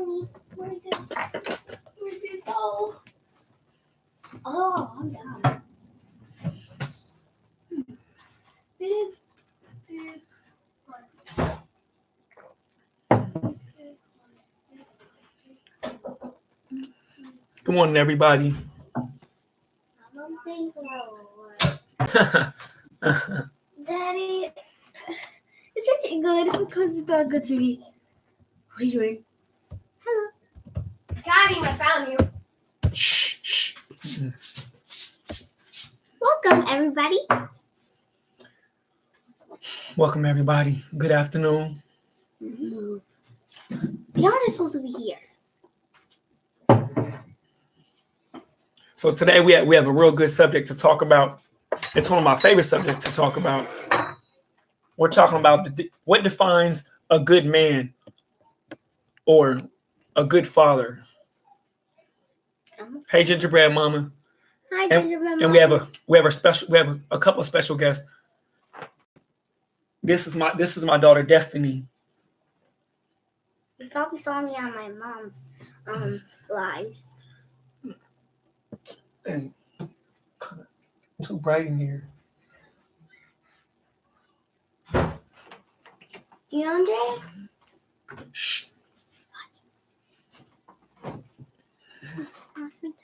Mommy, where'd it go? Oh, I'm down. Big. Good morning, everybody. I don't think Daddy, it's actually good because it's not good to me. What are you doing? Hello. Got him, I found you. Shh. Welcome, everybody. Welcome, everybody. Good afternoon. Move. DeAndre's supposed to be here. So today we have a real good subject to talk about. It's one of my favorite subjects to talk about. We're talking about what defines a good man or a good father. Hey, Gingerbread Mama. Hi, Gingerbread Mama. And we have a couple of special guests. This is my daughter Destiny. You probably saw me on my mom's lives. Hey, too bright in here. DeAndre? Shh. Awesome.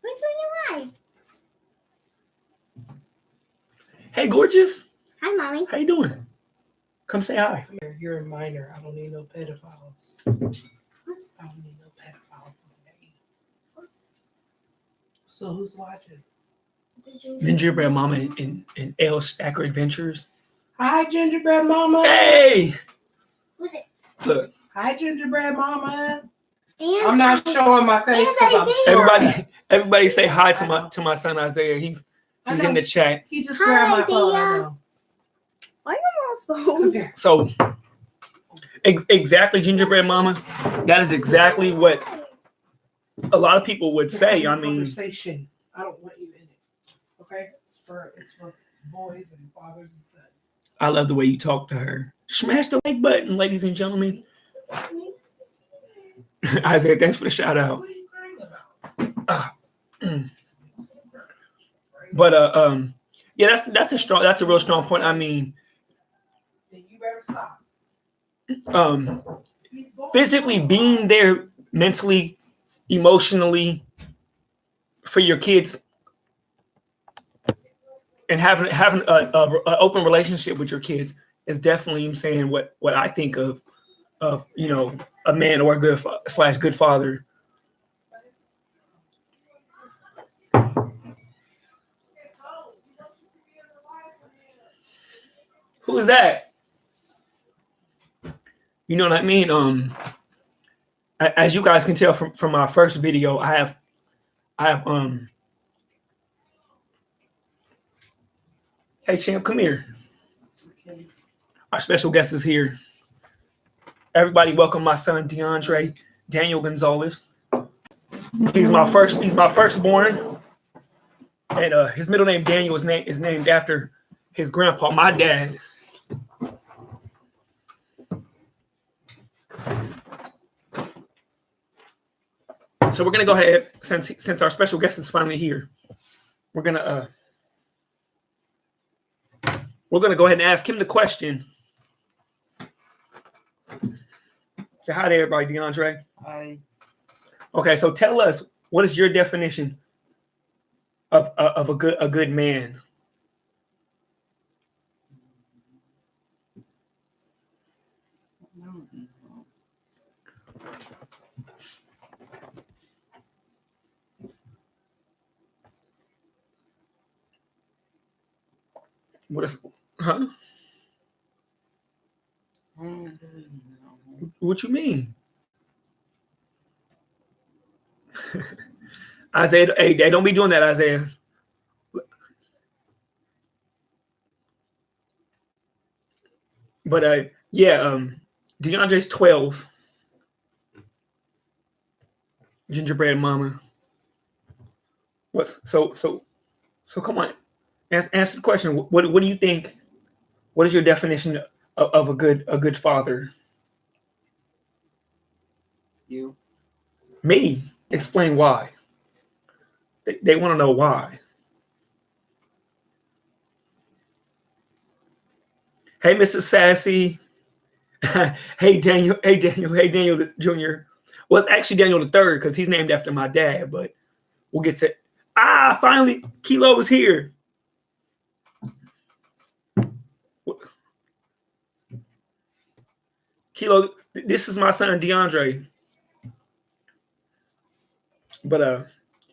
Which one you like? Hey, gorgeous. Hi, Mommy. How you doing? Come say hi. You're a minor. I don't need no pedophiles. I don't need no pedophiles. So who's watching? Gingerbread Mama and L Stacker Adventures. Hi, Gingerbread Mama. Hey! Who's it? Look. Hi, Gingerbread Mama. And I'm not showing my face because I'm Everybody say hi to my son Isaiah. He's in the chat. He just grabbed my phone. I know. Why your mom's phone? So exactly, Gingerbread Mama. That is exactly what a lot of people would say. I mean, conversation. I don't want you in it. Okay, it's for boys and fathers and sons. I love the way you talk to her. Smash the like button, ladies and gentlemen. Isaiah, thanks for the shout out. What are you crying about? But yeah, that's a real strong point. I mean, Then you better stop. Physically being there mentally, emotionally for your kids and having an open relationship with your kids is definitely saying what I think of a man or a good good father. Who is that? You know what I mean? As you guys can tell from my first video, I have hey champ, come here. Our special guest is here. Everybody welcome my son DeAndre Daniel Gonzalez. He's my firstborn. And his middle name Daniel is named after his grandpa, my dad. So we're gonna go ahead, since our special guest is finally here, we're gonna go ahead and ask him the question. Say hi to everybody, DeAndre. Hi. Okay, so tell us, what is your definition of a good man? Huh? What you mean? Isaiah, hey, don't be doing that, Isaiah. But DeAndre's 12. Gingerbread Mama. What? So come on, answer the question. What do you think? What is your definition of a good father? you. Me? Explain why. They want to know why. Hey, Mrs. Sassy. Hey, Daniel. Hey, Daniel. Hey, Daniel Jr. Well, it's actually Daniel the Third because he's named after my dad, but we'll get to. Finally, Kilo is here. Kilo, this is my son DeAndre. But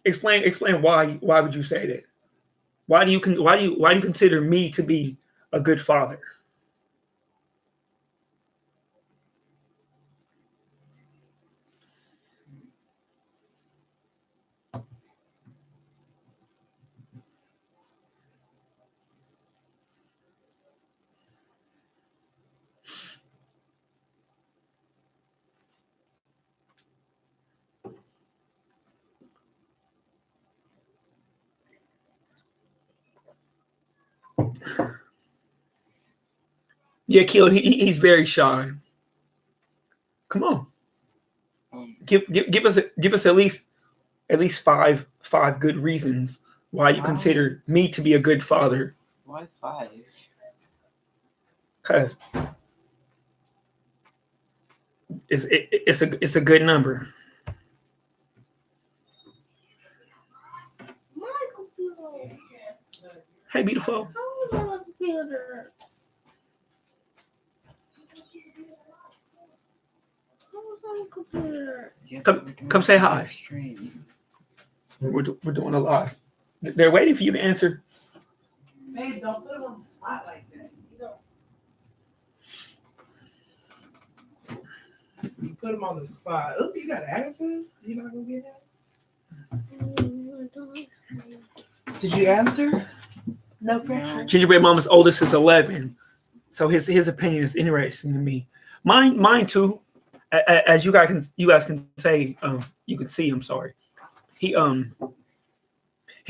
explain why would you say that? Why do you consider me to be a good father? Yeah, Kilo, he's very shy. Come on, give us at least five good reasons why you consider me to be a good father. Why 5? Cause it's a good number. My computer. Hey, beautiful. How is my computer? How is my computer? Come say hi. Stream. We're doing a live. They're waiting for you to answer. Hey, don't put him on the spot like that. You put him on the spot. Oop, you got attitude? You not gonna get that? Did you answer? No pressure. Gingerbread Mama's oldest is 11, so his opinion is interesting to me. Mine too. As you guys can say, you can see. I'm sorry. He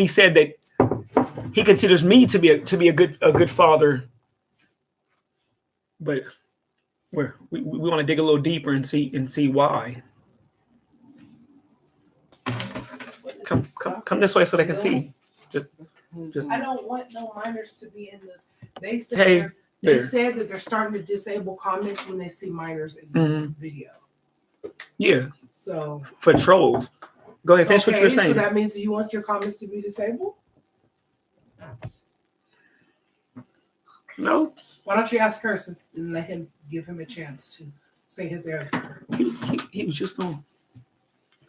said that he considers me to be a good father, but we want to dig a little deeper and see why. Come this way so they can see. Just I don't want no minors to be in the. They said Hey, they there. said that they're starting to disable comments when they see minors in the video. Yeah, So for trolls. Go ahead, finish what you were saying. So that means you want your comments to be disabled? No, Why don't you ask her and let him give him a chance to say his answer? he was just going.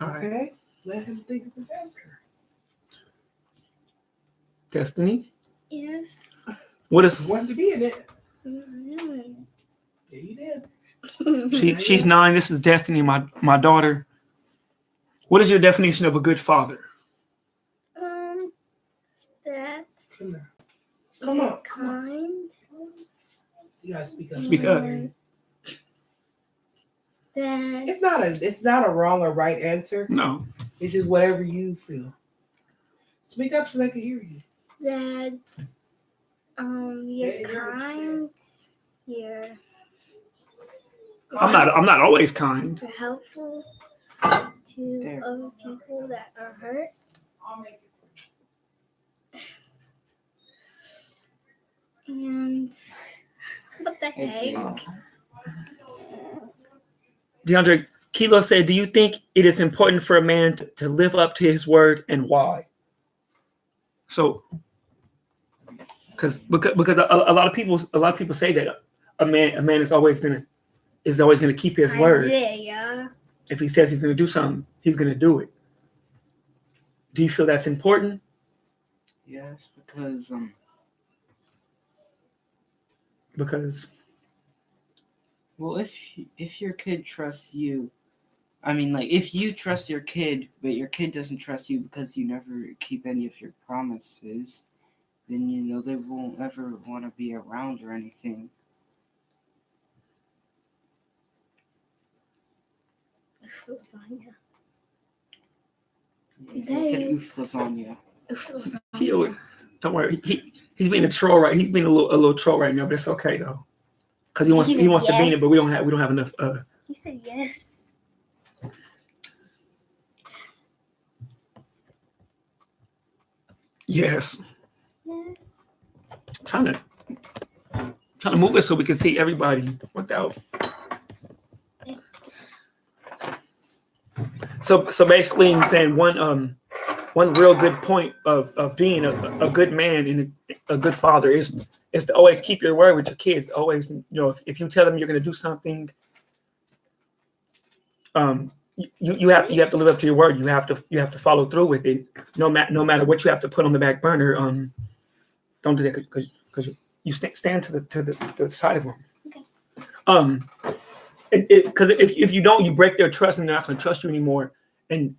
All right, Okay, let him think of his answer. Destiny. Yes. What is Wanted to be in it. Mm. Yeah, you did. she's 9. This is Destiny, my daughter. What is your definition of a good father? That's Come there. Come on. kind. You gotta speak up. Speak up. That's It's not a wrong or right answer. No. It's just whatever you feel. Speak up so they can hear you. that you're Hey, kind, you're I'm not always kind. helpful to There. other people that are hurt. I'll make it. And what the heck? DeAndre, Kilo said, do you think it is important for a man to live up to his word, and why? So, because a lot of people say that a man is always gonna keep his word. Isaiah. If he says he's gonna do something, he's gonna do it. Do you feel that's important? Yes, because well, if your kid trusts you, I mean, like, if you trust your kid, but your kid doesn't trust you because you never keep any of your promises, then, you know, they won't ever want to be around or anything. Lasagna. Yes, I said oof lasagna. Kilo, don't worry. He's being a troll, right? He's being a little troll right now, but it's okay though, because he wants to be in it, but we don't have enough. He said yes. Yes. Yes. Trying to move it so we can see everybody without. So basically, I'm saying one real good point of being a good man and a good father is to always keep your word with your kids. Always, if you tell them you're going to do something, you have to live up to your word. You have to follow through with it. No matter what you have to put on the back burner. Don't do that because you stand to the side of them. Okay. Because if you don't, you break their trust and they're not going to trust you anymore. And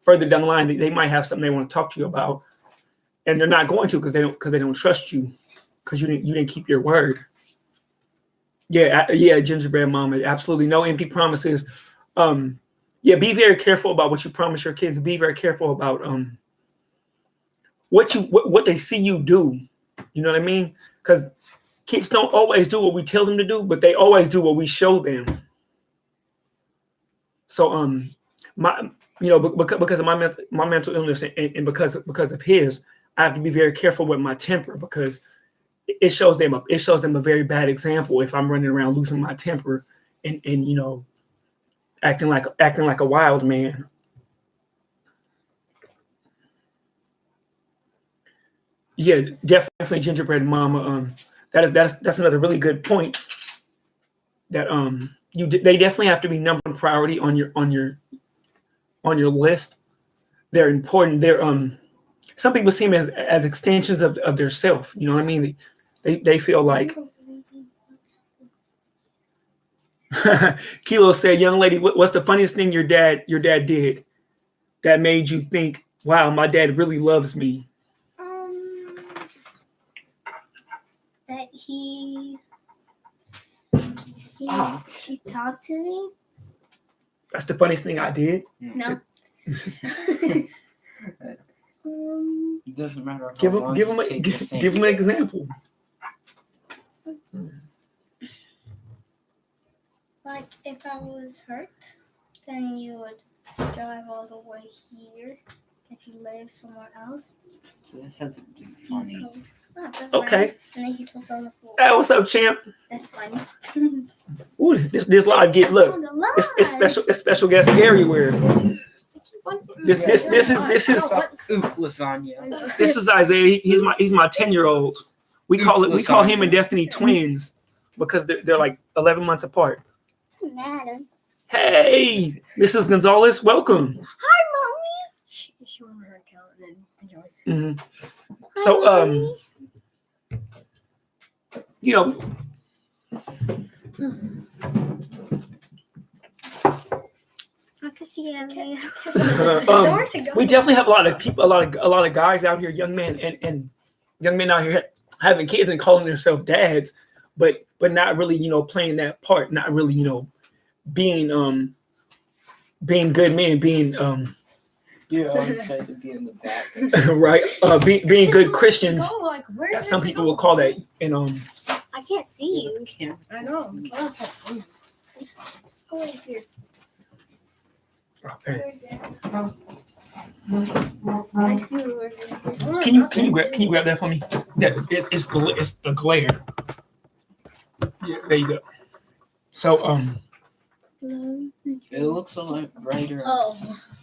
further down the line, they might have something they want to talk to you about, and they're not going to because they don't trust you because you didn't keep your word. Yeah, gingerbread mama, absolutely no empty promises. Be very careful about what you promise your kids. Be very careful about what they see you do. You know what I mean? Because kids don't always do what we tell them to do, but they always do what we show them. So because of my mental illness and because of his, I have to be very careful with my temper because it shows them a very bad example if I'm running around losing my temper and acting like a wild man. Yeah, definitely gingerbread mama. That's another really good point. That they definitely have to be number one priority on your list. They're important. They're some people see them as extensions of their self. You know what I mean? They feel like. Kilo said, "Young lady, what's the funniest thing your dad did that made you think, wow, my dad really loves me?" That he talked to me. That's the funniest thing I did. No. It doesn't matter. Give him an example. Like if I was hurt, then you would drive all the way here. If you live somewhere else. That sounds something funny. Okay. And then he slept on the floor. Hey, what's up, champ? That's funny. Ooh, this live it's special guest everywhere. This is lasagna. This is Isaiah. He's my 10-year-old. We call him and Destiny twins because they're like 11 months apart. Doesn't matter. Hey, Mrs. Gonzalez, welcome. Hi, mommy. She went on her account and then enjoy. Mm-hmm. So I can see everything. We definitely have a lot of people, a lot of guys out here, young men and young men out here having kids and calling themselves dads, but not really, playing that part, not really, being good men, being to be in the back. right, being good Christians. Go, like, That some people will call that, I can't see you. I know. Just go right here. Okay. I see you right here. Can you grab that for me? Yeah, it's the glare. Yeah, there you go. So It looks a lot brighter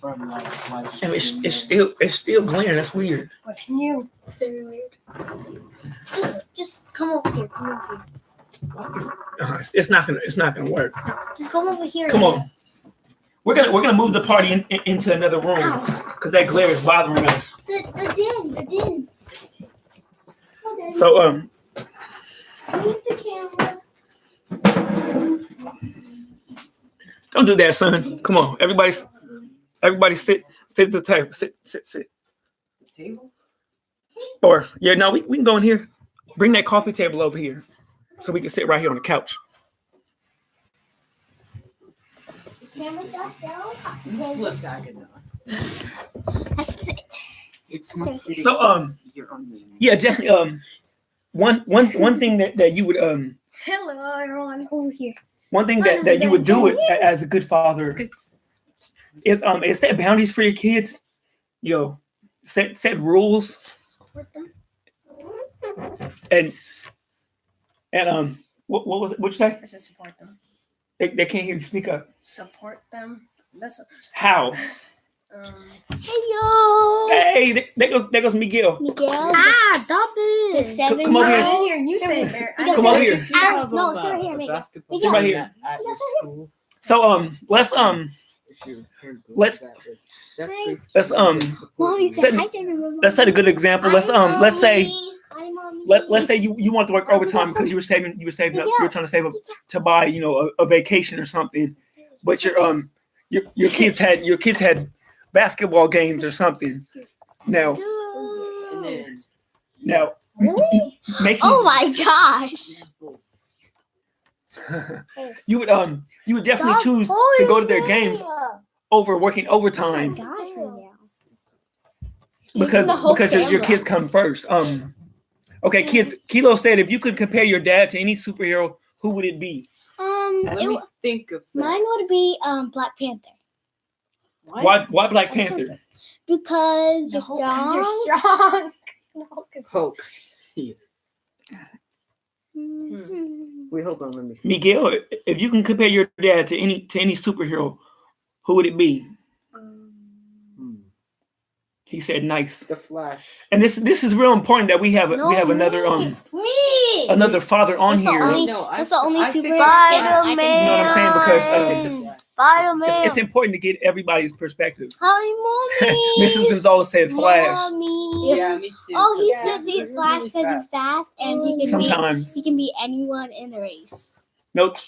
from like my. and it's still glaring. That's weird. What can you? It's very weird. Just come over here. Come over here. It's not gonna work. Just come over here. Come on. We're gonna move the party into another room because that glare is bothering us. The din. So Move the camera. don't do that, son. Come on, everybody sit at the table. Sit. Table? Or no, we can go in here. Bring that coffee table over here so we can sit right here on the couch. Camera got down. That's it. It's not sitting. So You're on the yeah, definitely. One thing that you would Hello, everyone. Over here. one thing that you would do as a good father is set boundaries for your kids. set rules Support them. and what was it? What'd you say? I said support them. They can't hear you. Speak up. Support them. That's How? Hey yo. Hey, there goes Miguel. Miguel. Ah, stop it. The 7 come over here. here. You say it, Bear. Come over here. No, sit right here, Miguel. Basketball Sit right here. at your school. So let's If your hair goes Let's- that way. That's Hi. let's Mommy Set- said hi to everyone. let's set a good example. Let's say Hi, Mommy. let's say you want to work overtime because you were saving up, you were trying to save up to buy a vacation or something, but your kids had basketball games or something. Now Really? making Oh my gosh. you would definitely choose to go to their games over working overtime Gosh, Miguel. because the whole your camera. kids come first. Okay, kids. Kilo said if you could compare your dad to any superhero, who would it be? Let me think of that. Mine would be Black Panther. Why Black Panther? Because you're strong. Hulk. Mhm. Wait, hold on. Let me. Miguel, if you can compare your dad to any superhero, who would it be? He said nice. The Flash. And this is real important that we have another Me. another father on That's the here. only- No, That's the only I think- superhero. You know what I'm saying? Because Spider-Man. it's important to get everybody's perspective. Hi, Mommy. Mrs. Gonzalez said Flash. Mommy. Yeah, me too. Oh, he Yeah, said the really Flash because he's fast and Sometimes. he can beat anyone in the race. Nope.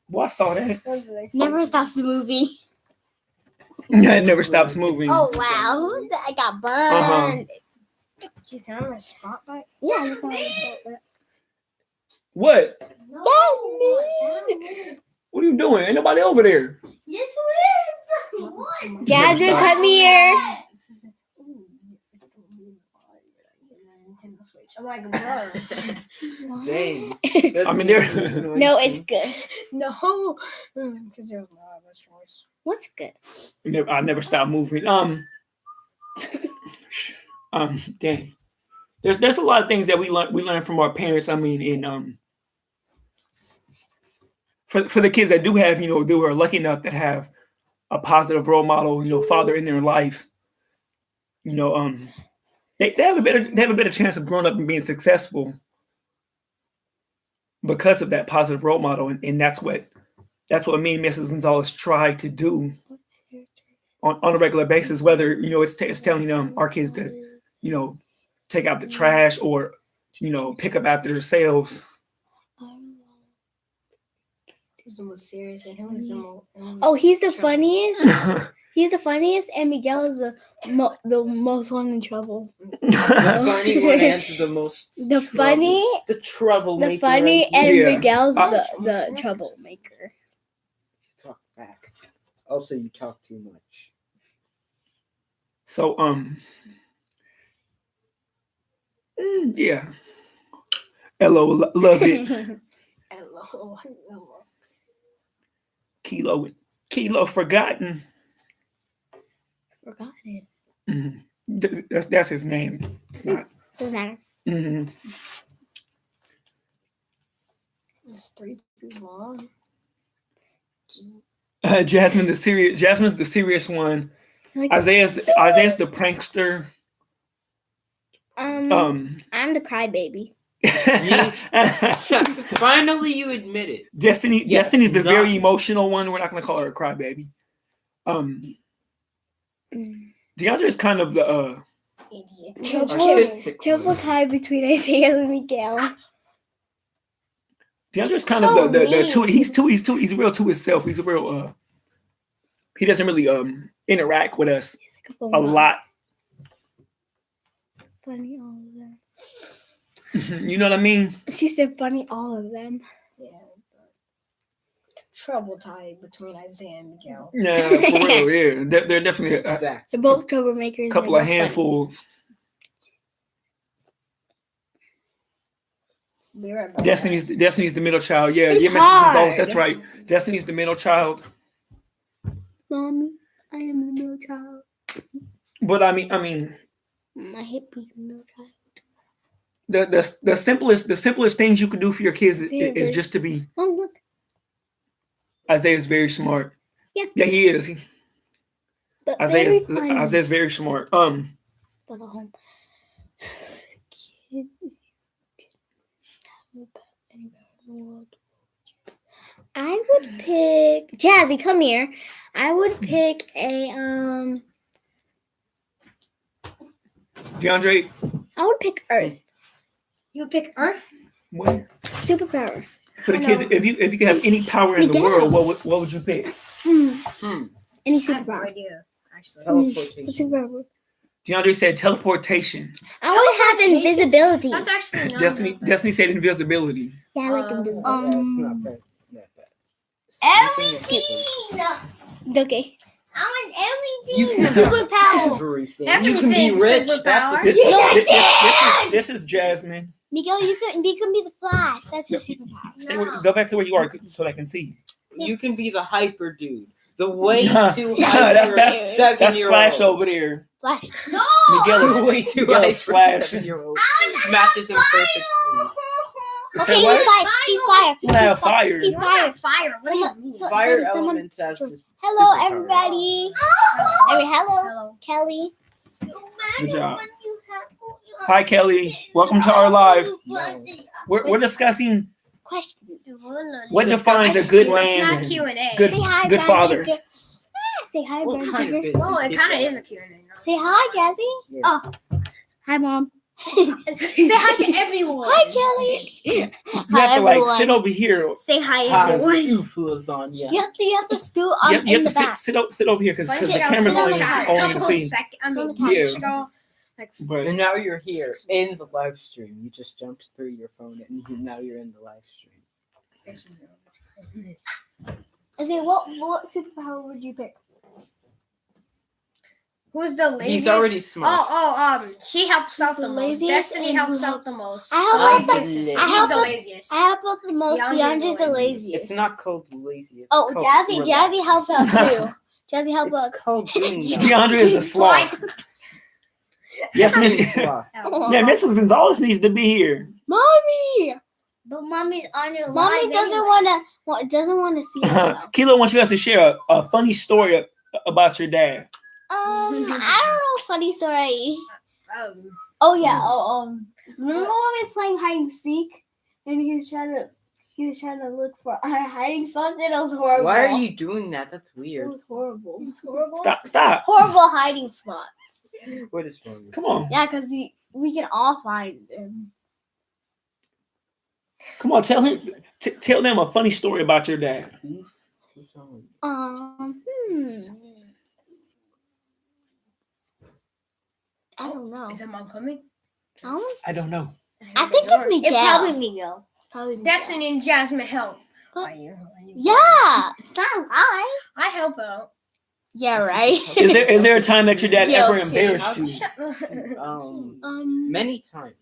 Well, I saw that. Never stops the movie. It never stops moving. Oh wow, I got burned. Did you tell him a spotlight? Yeah, you call it a spotlight. What? No. What are you doing? Ain't nobody over there. Yes, who is? Jasmine, come here. I'm like, Dang. I mean, they're- No, it's good. No, because there's no other choice. What's good? I never stop moving. Dang. There's a lot of things that we learn from our parents. I mean, and for the kids that do have, who are lucky enough to have a positive role model, father in their life, they have a better chance of growing up and being successful because of that positive role model, and that's what me and Mrs. Gonzalez try to do on a regular basis. Whether it's telling our kids to take out the trash or pick up after themselves. Who's the most serious and who's the most? Oh, he's the funniest. He's the funniest, and Miguel is the most one in trouble. The funny one answers the most. The trouble. funny, The troublemaker. the funny, right and here. Yeah. Miguel's the troublemaker. Talk back. Also, you talk too much. So yeah. Hello, love it. Hello. Kilo forgotten. Forgot it. Mhm. That's his name. It's not. Doesn't matter. Mhm. It's 3 too long. Jasmine's the serious one. Like, Isaiah's the prankster. I'm the crybaby. Finally, you admit it. Destiny. Yes, Destiny's the not- very emotional one. We're not gonna call her a crybaby. DeAndre is kind of the Idiot. Artistic Triple one. tie between Isaiah and Miguel. DeAndre's kind So of the mean. two. He's real to himself. He's a real he doesn't really interact with us a lot. Funny, all of them. You know what I mean? She said funny, all of them. Yeah. Trouble tie between Isaiah and Miguel. Yeah, for real. Yeah, they're definitely a Exactly. They're both troublemakers. couple they're of both funny. handfuls. Be right back. Destiny's the middle child. Yeah, It's yeah, Mrs. hard. Gonzalez, that's right. Destiny's the middle child. Mommy, I am the middle child. But I mean, I hate being a middle child. The simplest things you can do for your kids is just to be. Mom, look. Isaiah's very smart. Yeah. Yeah, he is. But very funny. Isaiah's very smart. Go home. Kids. I would pick Jazzy. Come here. I would pick a DeAndre, I would pick Earth. You would pick Earth? what? Superpower. For the kids, if you could have any power in the Miguel. world, what would you pick? Any superpower. idea, actually. Teleportation. What superpower? DeAndre said teleportation. I would have invisibility. That's actually not Destiny said invisibility. Yeah, I like invisibility. That's not bad. Not bad. Everything. Okay. I want You everything. can have Superpower. everything. You Everything can be rich. That's a This, Yeah, this is Jasmine. Miguel, you can be the Flash. That's your superpower. Go back to where you are so I can see. You can be the hyper dude. The way Nah, too nah, hyper that's 7-year-old. Flash over there. Flash. Miguel is Way too Miguel hyper is Flash. 7-year-old. Matches him perfectly. Okay, Say he's what? fire. He's fire. Yeah, fire. He's fire. Fire. What do you mean? Fire someone- element has this. Hello, superpower. everybody. Hello, Hello. Kelly. Good job. Hi, Kelly. Welcome to our live. We're discussing Question. what defines a good man. It's not Q&A. Good- Say hi, good Brown father. Sugar. Say hi, What Brown kind Sugar. of is Well, this it kind of people? is a Q&A. Say hi, Jazzy. Yeah. Oh, hi, Mom. Say hi to everyone. Hi, Kelly. You have Hi, to like everyone. sit over here. Say hi, Hi, everyone. oof, lasagna. You have to scoot on You have in to the back. sit over here because the Sit camera's on only the couch. to see. I Sit on mean, the couch. yeah. But And now you're here in the live stream. You just jumped through your phone and now you're in the live stream. I say, what superpower would you pick? Who's the laziest? He's already smart. She helps out the the most. laziest Destiny and helps who out the most. I help out the- Laziest. I He's help the out- laziest. I help out the most. DeAndre's the laziest. It's not called lazy. It's Oh, called Jazzy relaxing. helps out too. Jazzy helps out. It's called doing nothing. DeAndre is a sloth. Yes, Miss. Sloth. Yeah, Mrs. Gonzalez needs to be here. Mommy. But mommy's on your Mommy doesn't want to see herself. Kilo wants you guys to share a funny story about your dad. I don't know. Funny story. Um, Oh yeah. Remember when we were playing hide and seek, and he was trying to look for our hiding spots, and it was horrible. Why are you doing that? That's It weird. was horrible. It's horrible. Stop. Horrible hiding spots. What is wrong? Come on. Yeah, because we can all find them. Come on. Tell them a funny story about your dad. What's wrong? I don't know. is her mom coming? I don't know. I think it's Miguel. It's probably Miguel. Probably Miguel. Destiny and Jasmine help. But- Why you- Yeah. It's not I. I help out. Yeah. Right. Is there a time that your dad ever Guilty. embarrassed you? Many times.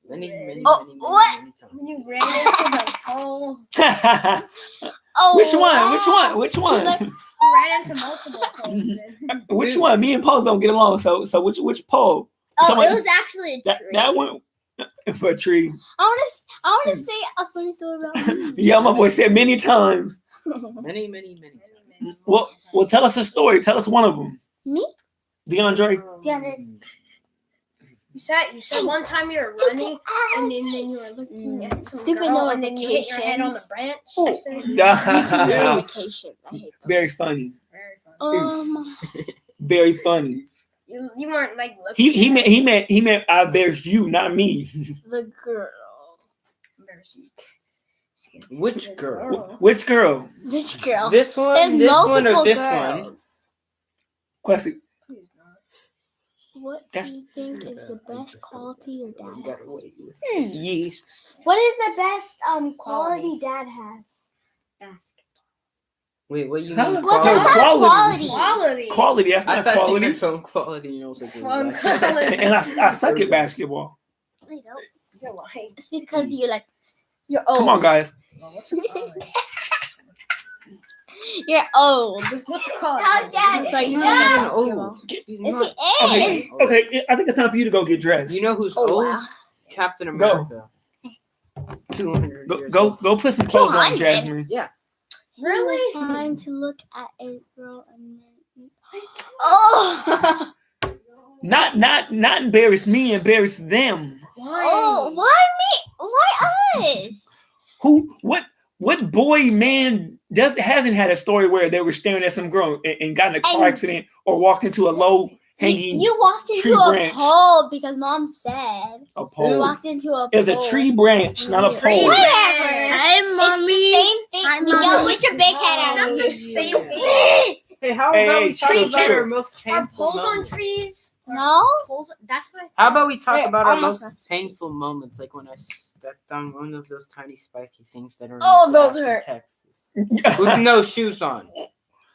Many Oh, what? times. When you ran into the pole, Oh. Which one? Which She one? like- you ran into multiple poles. Which one? Me and Paul don't get along. So which Paul? Oh, Somebody- it was actually a tree. That one. For a tree. I want to say a funny story about me. Yeah, my boy said many times. Many times. Well, tell us a story. Tell us one of them. Me? DeAndre. DeAndre. You said one time you were running and then you were looking at some Stupid girl and then you hit your head on the notifications. branch. Oh. You said, Notification. I hate those. Very funny. very funny. Very funny. You weren't like looking. He meant there's you, not me. The girl. Embarrassing. Which girl? Which girl? Which girl? This one? There's This multiple one or this girls. one? Question. Please not. What That's- do you think is the best quality your You dad gotta has? wait with Hmm. this yeast. What is the best quality dad has? Basketball. Wait, what you Huh? mean? What No, is that quality. quality? Quality. That's I not thought she quality. meant phone quality. And I was like, Phone what? quality. And I suck at basketball. I don't. You're lying. It's because you're old. Come on, guys. Well, what's the quality? You're old. What's it called? No, Dad. It's like He's No. not even basketball. old. He's Yes, not. he Okay, is. okay. I think it's time for you to go get dressed. You know who's Oh, old? wow. Captain Go. America. 200 years Go old. go put some clothes on, 200. Jasmine. Really? Trying to look at a girl and then. Oh. Not embarrass me, embarrass them. Oh, why me? Why us? Who what boy man hasn't had a story where they were staring at some girl and got in a car And- accident or walked into a low hanging You walked tree into a branch. pole because Mom said a you pole? walked into a It was a pole. tree branch, not a Tree pole. branch. Whatever. Mommy. It's the same thing. Hi, Miguel, Mommy. with your big head It's out. not the same thing. Hey, how Hey, about hey, we talk chill, about chill. our most Are painful poles on moments? trees? No. Poles. That's what. How about we talk Wait, about our almost most that's- painful moments, like when I stepped on one of those tiny spiky things that are in Oh, the those grass in hurt. Texas with no shoes on.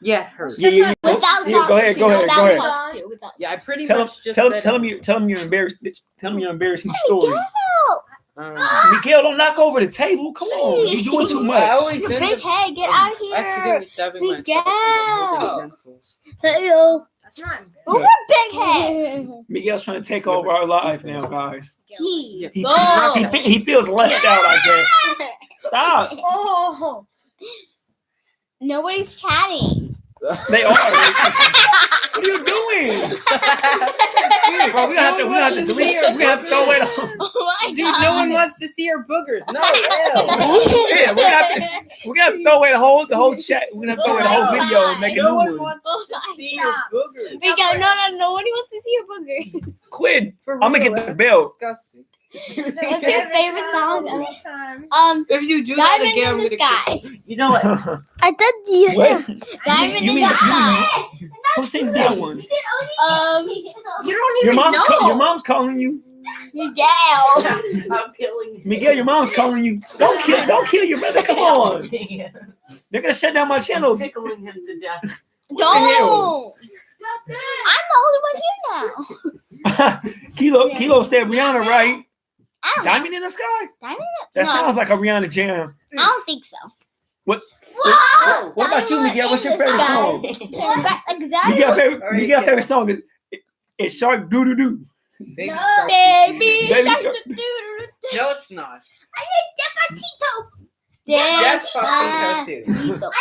Yeah, it hurt. Yeah. Without Yeah, go ahead, socks, go too. ahead, Without go ahead. socks, too. Without Yeah, I pretty Tell him, much just tell said him you're embarrassed. Tell him your embarrassing story. Miguel. Miguel, don't knock over the table. Come on, you're doing too I much. always Your end big up, head, get out of here. accidentally stabbing myself Miguel. with a holding pencils. Hello. That's not. Who's your big head? Miguel's trying to take over our life now, guys. Gee. He, Go. he feels left out, I guess. Stop. Oh. Nobody's chatting. They are. What are you doing? Bro, we have to delete. We have to throw away the. Oh my Dude, God. no one wants to see our boogers. No, Yeah, we're gonna have to throw away the whole chat. We're gonna have to throw away the whole video and make a no new one one. wants Oh to my see God. your boogers. Miguel, no, nobody wants to see your booger. Quit. For I'm gonna real, get the that's belt. disgusting. What's your favorite song? All the time. If you do that Diamond again, in I'm the gonna Sky. kick you. You know what? I did the What? Diamond You in mean- the Sky. Who sings that one? You don't Your even know. your mom's calling you. Miguel. I'm killing you. Miguel, your mom's calling you. Don't kill your brother. Come on. They're gonna shut down my channel. I'm tickling him to death. Don't. I'm the only one here now. Kilo said Rihanna, right? I don't know. Diamond in the Sky? Diamond? That No. sounds like a Rihanna jam. I don't think so. What- Whoa! what about you, Diamond Miguel? What's your in the favorite Sky. song? Turn back like that. Miguel favorite song is Shark Doo Doo Doo. Baby No, shark. baby. Baby Shark shark. doo-doo-doo-doo. No, it's not. Despacito. too. Despacito.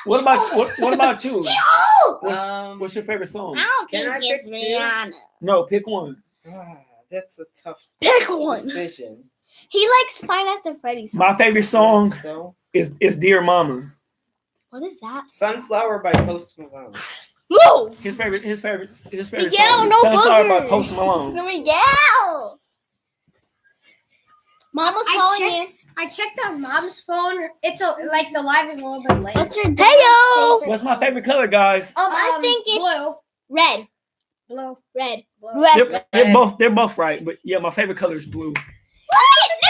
What about you? What's your favorite song? I don't Can think I it's pick two? Rihanna. No, pick one. That's a tough Pick one. decision. He likes Five Nights at Freddy's. My favorite song So, is Dear Mama. What is that? Sunflower by Post Malone. No. His favorite Miguel, song no is Sunflower by boogers. Post Malone. Miguel. Mom was calling you. I checked on Mom's phone. It's like the live is a little bit late. What's your Heyo. What's my favorite color, guys? I think it's red. blue? Red. Blue. Red. They're both right, but yeah, my favorite color is blue. What? No.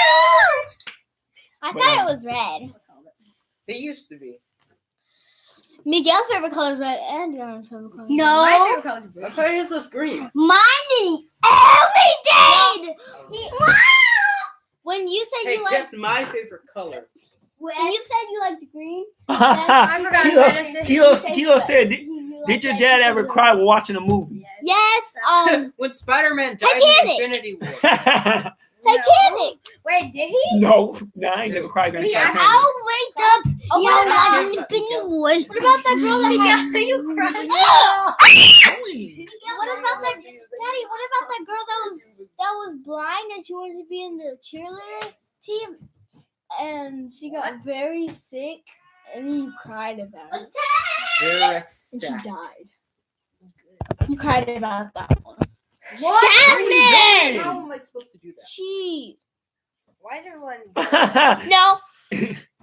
I But, thought it was red. It used to be. Miguel's favorite color is red, and your favorite color. My No. favorite color is blue. I thought his was green. Mine didn't. Oh, we did. When you said Hey, you liked, guess my favorite color. when you said you liked green, I forgot medicine. Kilo said, did your dad ever cry while watching a movie? Yes. When Spider-Man died Titanic. in Infinity War. Titanic. Wait, did he? No, I ain't never cried during Yeah, Titanic. I'll wait up. Oh, Yeah, what about- I'm Infinity War. What about the girl that Miguel, you cried. What about that, Daddy? What about that girl that was blind and she wanted to be in the cheerleader team, and she got very sick, and then you cried about it, Very and she sad. died. You cried about that one. What? Jasmine! How am I supposed to do that? She. Why is everyone? No.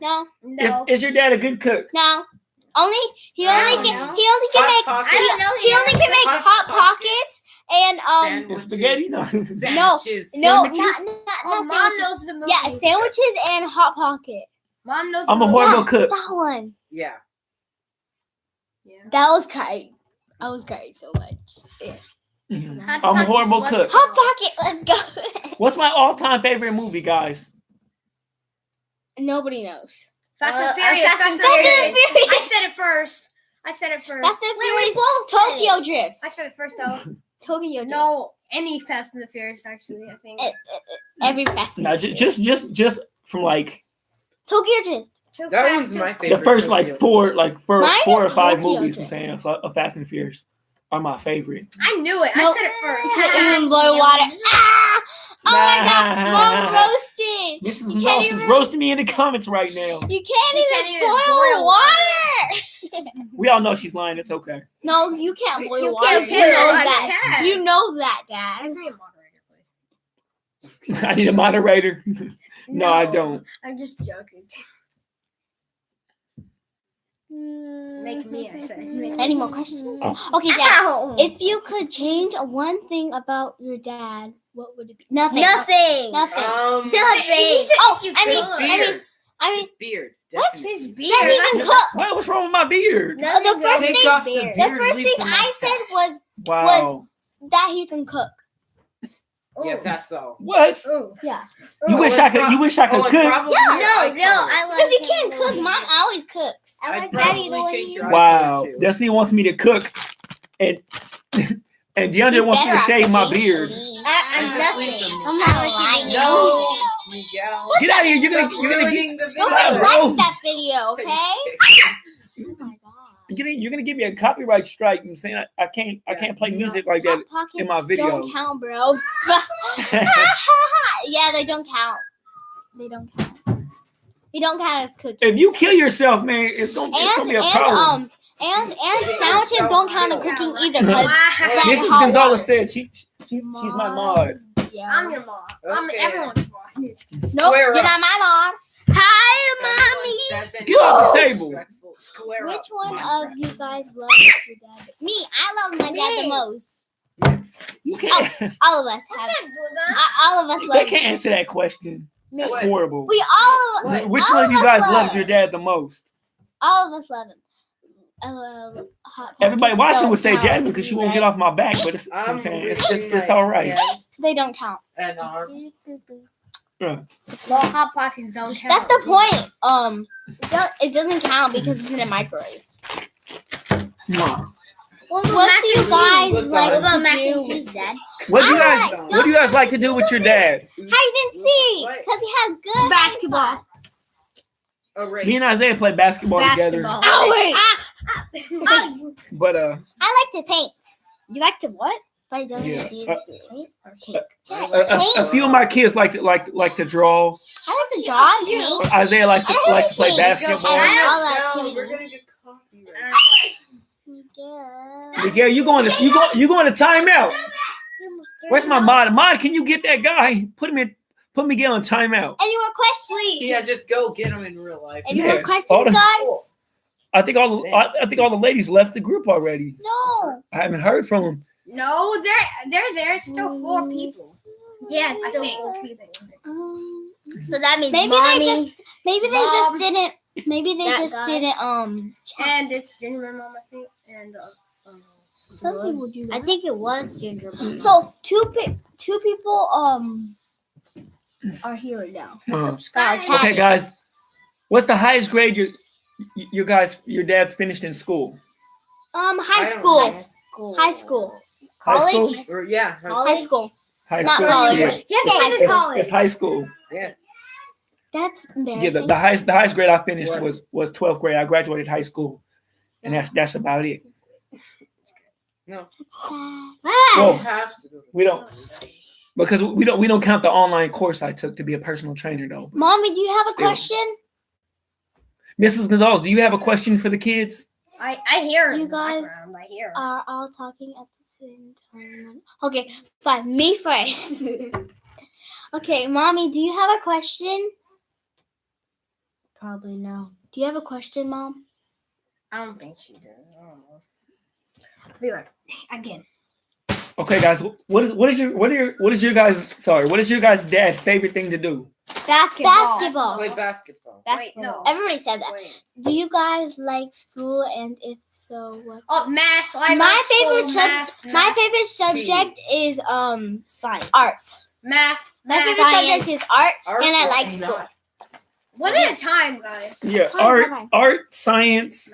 No. No. Is your dad a good cook? No. He I only don't can know. make Hot I don't know. he only can make hot pockets and And spaghetti? No. Sandwiches. no, Sandwiches? not Oh, Mom sandwiches. knows the movie. Yeah, sandwiches and hot pocket. Mom knows. I'm the a movie. horrible cook. That one. Yeah. That was great. I was great so much. Mhm. Hot I'm a Pockets, horrible let's cook. go. Hot pocket, let's go. What's my all-time favorite movie, guys? Nobody knows. Fast and Fast Furious. and Fast and Furious. Furious. I said it first. Fast and Furious. both Tokyo Drift. I said it first though. Tokyo Drift. No, any Fast and the Furious actually. I think. Every Fast and No, Furious. just from like Tokyo Drift. Too That fast, was too my furious. favorite. the first like four Mine or is five Tokyo movies. I'm Drift. saying of Fast and Furious are my favorite. I knew it. I Nope. said it first. Can't even blow water. Ah! Oh my god, mom roasted. Mrs. You can't Gonzalez is even- roasting me in the comments right now. You You can't can't even even boil boil water. We all know she's lying. It's okay. No, you can't boil You water. can't You boil know water. that. You know that, Dad. Give me a moderator, please. I need a moderator. No, I don't. I'm just joking. Make me, I said. Make Any me. more questions? Okay, Dad. Ow. If you could change one thing about your dad, what would it be? Nothing. Nothing. Nothing. Nothing. Oh, you I mean, could. Beard. I mean, His beard. What's definitely. His beard. that he can cook. What? What's wrong with my beard? The first Take thing, off the the beard, first leave thing the I said was Wow. that he can cook. Yeah, that's all. What? Oh. Yeah. You wish I could. You wish I could cook. Because he can't cook. Mom always cooks. I I'd like probably Daddy the way change he your Wow. eyebrow, too. Destiny wants me to cook, and and DeAndre wants me to shave my beard. I'm just nothing. leave them. I'm not lying. No, Miguel. Get out of here! You're gonna ruining the Don't video. Yeah, bro. like that video, okay? Oh my god. you're gonna give me a copyright strike. I'm saying I can't play music like that. Hot Pockets in my video. don't count, bro. Yeah, they don't count. They don't count. They don't count as cookies. If you kill yourself, man, it's gonna be a problem. And sandwiches don't count as cooking either. 'Cause that's Mrs. hot Gonzalez water. said she's my mod. Yeah. I'm your mom. I'm Okay. everyone's mom. Nope, Square you're up. not my mom. Hi, mommy. Get off the table. Square Which up. one of you guys loves your dad? Me. I love my dad the most. You can't. All of us have. All of us They love can't answer that question. me. That's What? horrible. We all. Which all one of you us guys love. loves your dad the most? All of us love him. Hot Everybody Pockets watching don't would say count, Jasmine because she won't get right? off my back, but it's, I'm saying it's all right. They don't count. And arm. Well, hot pockets don't count. That's the point. It doesn't count because it's in a microwave. No. What do you guys What's like that? to mac do and with cheese, dad? What do you I guys like- What do you guys like to do with your dad? Hide and seek, What? because he has good Basketball. A race. Me and Isaiah play basketball together, Basketball. Oh wait! but I like to paint. You like to what? But I don't Yeah. do you paint or cake. a few of my kids like to draw. I like to draw and paint. Isaiah likes to play And basketball. all We're activities. gonna get copyright. Miguel. Miguel, you going to timeout? Where's my mod? Mod, can you get that guy? Put Miguel in timeout. Any more questions? Yeah, just go get him in real life. Any Yeah. more questions, All the- guys? I think all the ladies left the group already. No. I haven't heard from them. No, they're there. It's still 4 people. Yeah, it's still think. 4 people. So that means maybe Mommy, they just Mom, didn't that guy. didn't And it's Ginger Mom, I think. And some people do that. I think it was Ginger Mom. So two people are here right now. Okay, guys, what's the highest grade your dad finished in school? High I don't school. know. High school. High school? College? Or, yeah. High school. High Not school. college. Yeah. Yes, high it's school. college. It's high school. Yeah. That's Yeah, embarrassing. the highest grade I finished What? was 12th grade. I graduated high school, and that's about it. No. Sad. Well, You have to do it. we don't because we don't count the online course I took to be a personal trainer though. Mommy, do you have a Still. question? Mrs. Gonzalez, do you have a question for the kids? I hear it You in the guys background, I hear it. Are all talking at the same time. Okay, fine. Me first. Okay, Mommy, do you have a question? Probably no. Do you have a question, Mom? I don't think she does. I don't know. Be right again. Okay, guys, what is your guys' dad's favorite thing to do? Basketball. Play basketball. Wait, no. Everybody said that. Wait. Do you guys like school? And if so, what's Oh, math. I my like favorite school, math, my math, favorite subject is science. Art. math. My favorite science. subject is art, Ours and I is like school. not. One at a time, guys. Yeah, Fine. art, science,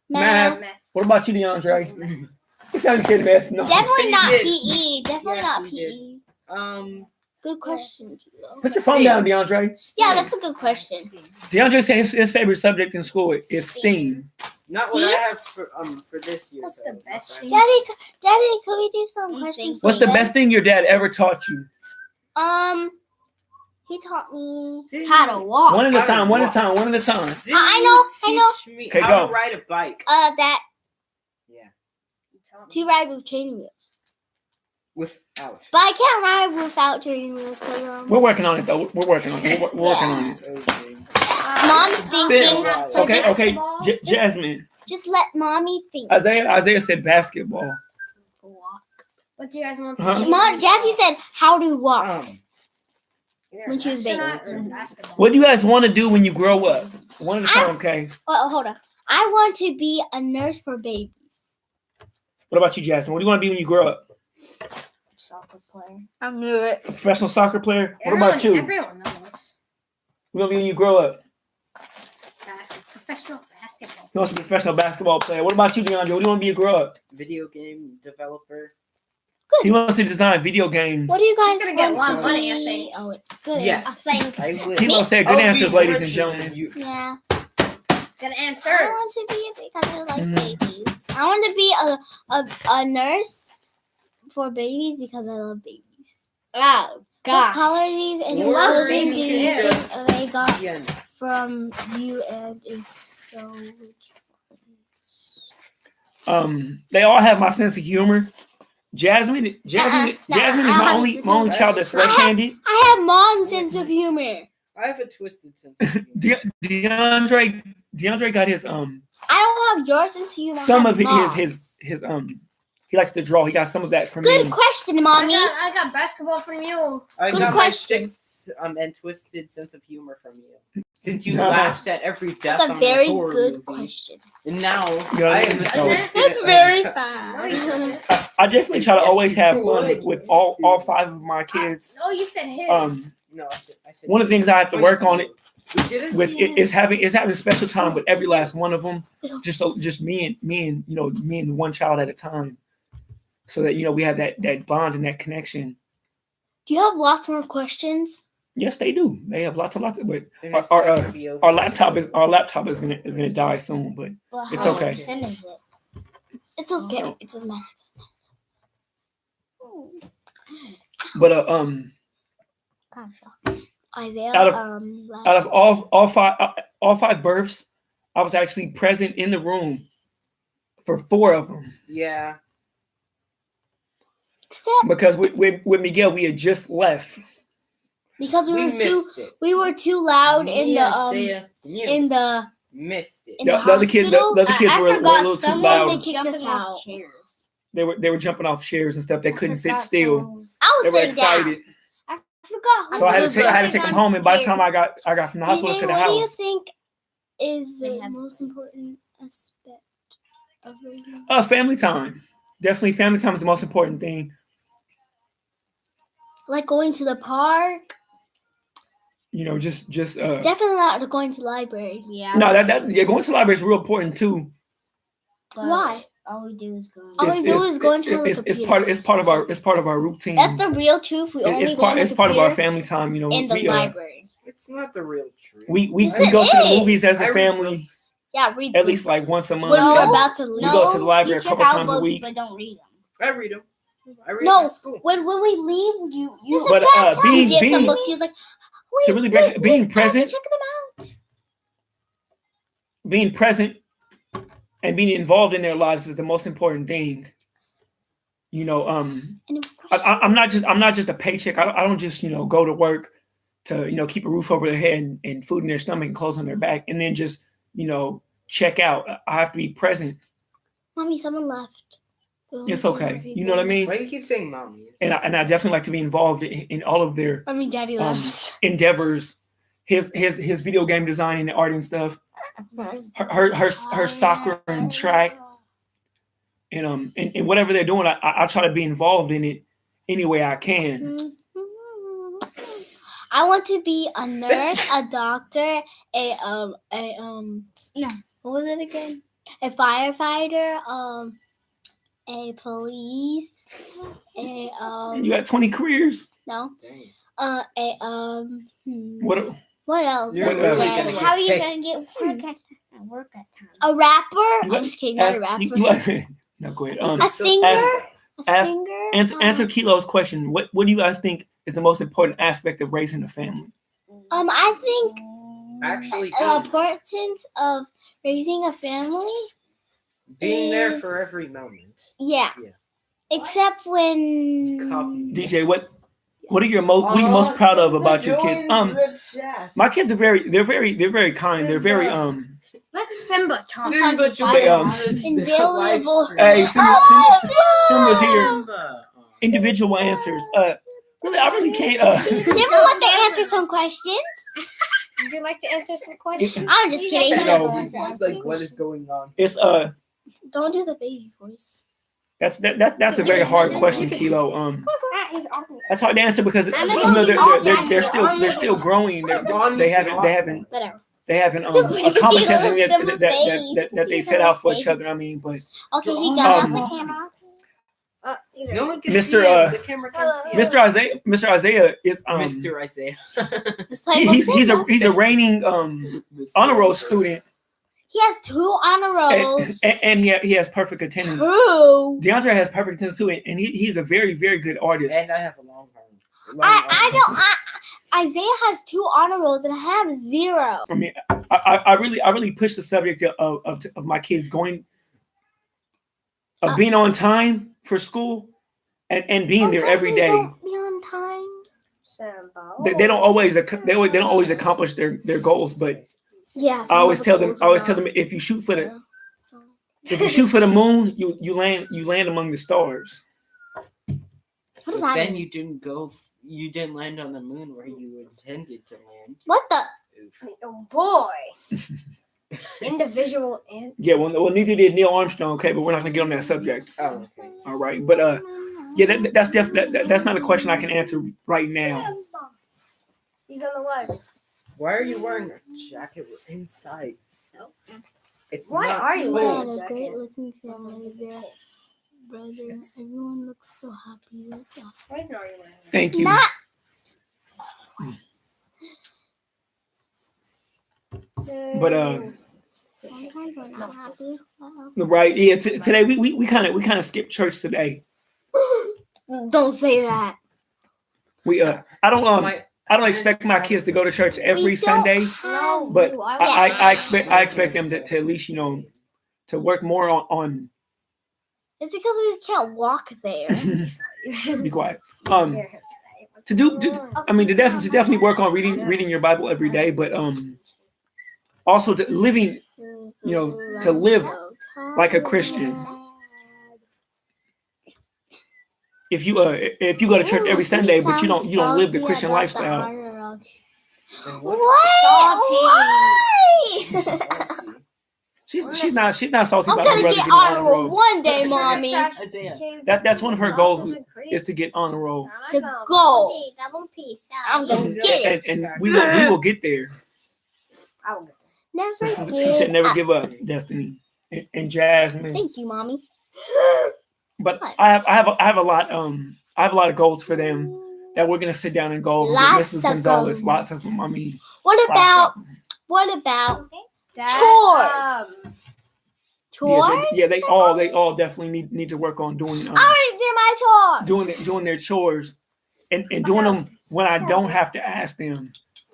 Math. math. What about you, DeAndre? You sound like you said math. No. Definitely He not did. PE. Definitely Yes, not he PE. did. Good question, Kilo. Put your phone down, DeAndre. Yeah, that's a good question. DeAndre said his favorite subject in school is STEAM. Not what I have for this year. What's though, the best okay? thing? Daddy, could we do some questions? What's the best thing your dad ever taught you? He taught me Didn't how you- to walk. One at a How to time. One at a walk. time. One at a time. Didn't I you know. teach me Okay, how go. to ride a bike. That Yeah. to ride with training wheels. Without. But I can't ride without training wheels because We're working on it though. We're working on it. We're working on it. Okay. Mom's Tom thinking. Right. So Okay, just, okay. basketball? Jasmine. just let mommy think. Isaiah said basketball. What do you guys want to Huh? teach Mom, me? Jazzy said how to walk Yeah. when she was baby. Astronaut or basketball? What do you guys want to do when you grow up? One at a time, okay? Oh, hold on. I want to be a nurse for babies. What about you, Jasmine? What do you want to be when you grow up? Soccer player. I knew it. A professional soccer player? What about you? Everyone knows. What do you want to be when you grow up? Professional basketball. You want to be a professional basketball player. What about you, DeAndre? What do you want to be a grow up? Video game developer. He wants to design video games. What do you guys He's gonna get want a lot to of money, I be? think. Oh, it's good. Yes. I think. I would. Kilo said good I'll be answers, ladies and richer gentlemen. than you. Yeah. Good answer. I want to be because I like Mhm. babies. I want to be a nurse for babies because I love babies. Oh, What colors and Or children do babies, you yeah. think they got Yeah. from you, and if so, which ones? They all have my sense of humor. Jasmine Nah, is my I have only a sense my only of child that's humor. left-handed. I have mom's sense of humor. I have a twisted sense of humor. DeAndre got his I don't have your sense of humor. I some have of it mom's. his he likes to draw. He got some of that from Good me. question, mommy. I got basketball from you. I Good got question. my sick and twisted sense of humor from you. Since you No. laughed at every death That's a on very a horror good movie. question. And now You know what I I mean? have a That's twisted That's very No, you sad. said I definitely try to Yes, always you have would. fun with all five of my kids. Oh, you said his. No, I said One of the things I have to work on it We did it. with is having special time with every last one of them. Just me and one child at a time, so that we have that bond and that connection. Do you have lots more questions? Yes, they do. They have lots, but And it's our, not gonna be over. our laptop is gonna die soon. But Well, It's how okay. much percent is it? It's okay. It doesn't matter. but Kind of shocked. Isaiah, Out of- last- out of all five births, I was actually present in the room for 4 of them Yeah. except because with Miguel we had just left. because We missed it. we were too loud Me in the and Saya, you missed it. in The the other kids hospital. were a little too someone loud. they kicked us out. They were jumping off chairs and stuff. They couldn't sit forgot still. someone I They was were sitting down. excited. I forgot. Who So I had was to there. take them home. And by the time I got from the hospital DJ, to the what do you house, think is They the had- most important aspect of raising? family time. Definitely, family time is the most important thing. Like going to the park. Just Definitely not going to the library. Yeah. no, going to the library is real important too. Why? All we do is go. All we do is go into the it's computer. part of our routine. That's the real truth. We only It's go on the part of our computer family time. in the we library. It's not the real truth. we Yes, go it to the is. movies as I a read family books. Yeah, read at least books. like once a month. When we're and about to leave. we go to the library a couple times a week. But don't read them. I read them. I read No, them at school. when we leave, you But you get some being books. He's like, wait, to really break wait, being wait, present, check them out. being present, and being involved in their lives is the most important thing. And I'm not just a paycheck. I don't just go to work to keep a roof over their head and food in their stomach and clothes on their back and then just check out. I have to be present. Mommy, someone left. It's okay. You know what I mean? Why do you keep saying mommy? And I definitely like to be involved in all of their I mean, Daddy Um, left. endeavors. His video game design and art and stuff. Her soccer and track and whatever they're doing, I try to be involved in it any way I can. I want to be a nurse, a doctor, no, what was it again? A firefighter, a police, You got 20 careers. no, Dang. What? what else? You're really Right. gonna How are you get gonna get Work at time. a rapper? You I'm just kidding, not a rapper. No, go ahead. A singer? ask- Singer? Answer Kilo's question. What do you guys think is the most important aspect of raising a family? I think Actually, the importance of raising a family. being there is- for every moment. Yeah. Yeah. Except when Copy. DJ, what are you most proud of about your kids? My kids are very kind. They're very Let Simba talk. Simba They, invaluable. Hey, Simba's here. Simba. Individual answers. Really, I really can't. Simba wants to answer some questions. Would you like to answer some questions? I'm just kidding. He No. doesn't want to answer. what is going on? It's Don't do the baby voice. that's a very hard question, Kilo. That's hard to answer because I'm you gonna know go they're still growing. They haven't Whatever. accomplished everything that they set out for each other. I mean, but Okay, he got Um, out the camera. No one can Mr. see him. The camera can't see him. Mr. Isaiah is Mr. Isaiah. Let's play book Simba. he's a reigning honor roll student He has 2 honor rolls. and he has perfect attendance. 2. DeAndre has perfect attendance too, and he's a very, very good artist. And I have a long arm. Isaiah has 2 honor rolls and I have 0. I mean, I really push the subject of my kids going being on time for school and being there every day. Don't be on time. Simba. They don't always accomplish their goals, but Yes. I always tell them if you shoot for the moon, you land among the stars. What does But that then mean? you didn't land on the moon where you intended to land. What the? Oof. Oh boy. Individual and Yeah, well, neither did Neil Armstrong. Okay, but we're not gonna get on that subject. Oh, okay. All right, but yeah, that's not a question I can answer right now. he's on the line. Why are you wearing a jacket inside? It's Why not are you You cold. wearing got a jacket? great looking family there, brother. Everyone looks so happy. That's awesome. Why are you wearing that? Thank you. Not But sometimes we're not happy. right, yeah. Today we kind of skipped church today. Don't say that. I don't expect my kids to go to church every We don't Sunday, have- but Why I expect them to at least to work more on. It's because we can't walk there. Be quiet. To definitely work on reading your Bible every day, but also to living, to live like a Christian. If you go to church every Sunday, but you don't live the Christian lifestyle. Then what- Why? She's not salty I'm about her gonna brother get getting honor honor roll roll. one day, mommy. Isaiah. That's one of her goals is to get honor roll, To go. I'm gonna and, get it. and we will get there. Never She said give never up. give up, Destiny and Jasmine. Thank you, mommy. But I have a lot of goals for them that we're gonna sit down and go over with Lots Mrs. of Gonzalez. goals. Lots of them. I mean, What lots about of them. chores? Chores? Yeah, they all definitely need to work on doing I already did my chores. doing their chores and doing them when I don't have to ask them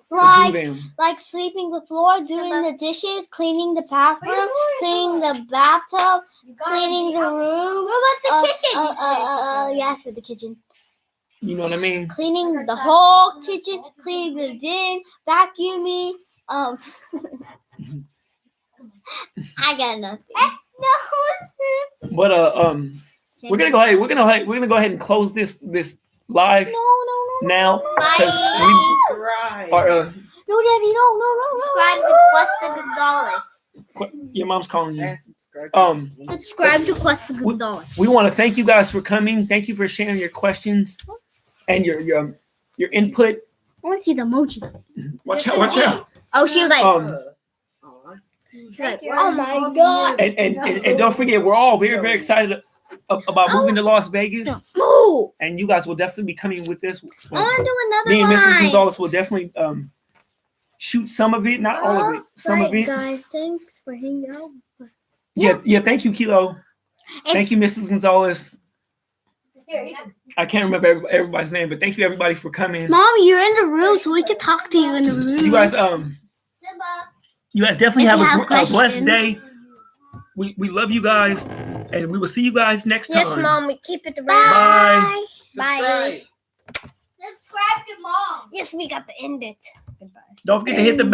to Like do them. like sweeping the floor, doing the dishes, cleaning the bathroom, cleaning the bathtub, cleaning the room. What about the kitchen? Yes, the kitchen. You know what I mean? Cleaning the whole kitchen, cleaning the din, vacuuming. I got nothing. But we're gonna go ahead and close this live No. now because Right. No, Daddy, no. Subscribe to Cuesta Gonzalez. your mom's calling you. And subscribe. Subscribe to Cuesta Gonzalez. We want to thank you guys for coming. Thank you for sharing your questions and your input. want to see the emoji. Watch out, watch out. Oh, she was like, She's like, oh my god. And don't forget, we're all very, very excited about moving to Las Vegas. Move. And you guys will definitely be coming with this. I want to do another Me and Mrs. line. Gonzalez will definitely shoot some of it, not all of it. Some of Right, it. guys, thanks for hanging out. Yeah. Thank you, Kilo. Thank you, Mrs. Gonzalez. I can't remember everybody's name, but thank you everybody for coming. Mom, you're in the room, so we can talk to you in the room. You guys definitely If have you a have blessed day. questions. We love you guys, and we will see you guys next time. yes, Mom, we keep it around. Bye. Bye. Subscribe to Mom. Yes, we got to end it. Don't forget to hit the